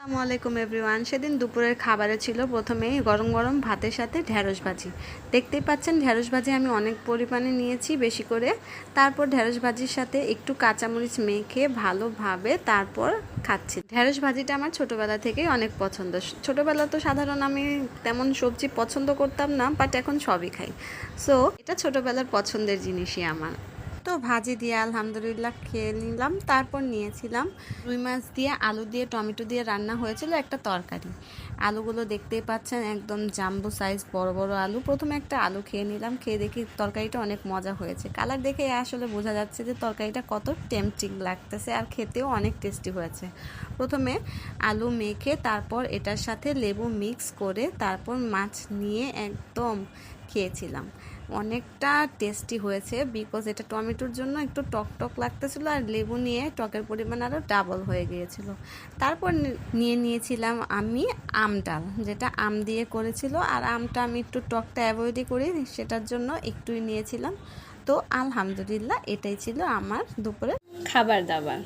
আসসালামু আলাইকুম এভরিওয়ান। সেদিন দুপুরের খাবারে ছিল প্রথমেই গরম গরম ভাতের সাথে ঢেঁড়স ভাজি। দেখতেই পাচ্ছেন ঢেঁড়স ভাজি আমি অনেক পরিমাণে নিয়েছি, বেশি করে। তারপর ঢেঁড়স ভাজির সাথে একটু কাঁচামরিচ মেখে ভালোভাবে তারপর খাচ্ছি। ঢেঁড়স ভাজিটা আমার ছোটোবেলা থেকেই অনেক পছন্দ। ছোটোবেলা তো সাধারণ আমি তেমন সবজি পছন্দ করতাম না, বাট এখন সবই খাই। সো এটা ছোটোবেলার পছন্দের জিনিসই আমার। তো ভাজি দিয়ে আলহামদুলিল্লাহ খেয়ে নিলাম। তারপর নিয়েছিলাম রুই মাছ দিয়ে আলু দিয়ে টমেটো দিয়ে রান্না হয়েছিল একটা তরকারি। আলুগুলো দেখতেই পাচ্ছেন একদম জাম্বো সাইজ বড় বড় আলু। প্রথমে একটা আলু খেয়ে নিলাম, খেয়ে দেখি তরকারিটা অনেক মজা হয়েছে। কালার দেখে আসলে বোঝা যাচ্ছে যে তরকারিটা কত টেম্পটিং লাগতেছে, আর খেতেও অনেক টেস্টি হয়েছে। প্রথমে আলু মেখে তারপর এটার সাথে লেবু মিক্স করে তারপর মাছ নিয়ে একদম খেয়েছিলাম। অনেকটা টেস্টি হয়েছে, বিকজ এটা টমেটোর জন্য একটু টক টক লাগতেছিল, আর লেবু নিয়ে টকের পরিমাণ আরও ডাবল হয়ে গিয়েছিল। তারপর নিয়েছিলাম আমি আম ডাল, যেটা আম দিয়ে করেছিল, আর আমটা আমি একটু টকটা অ্যাভয়েডই করি, সেটার জন্য একটুই নিয়েছিলাম। তো আলহামদুলিল্লাহ এটাই ছিল আমার দুপুরে খাবার দাবার।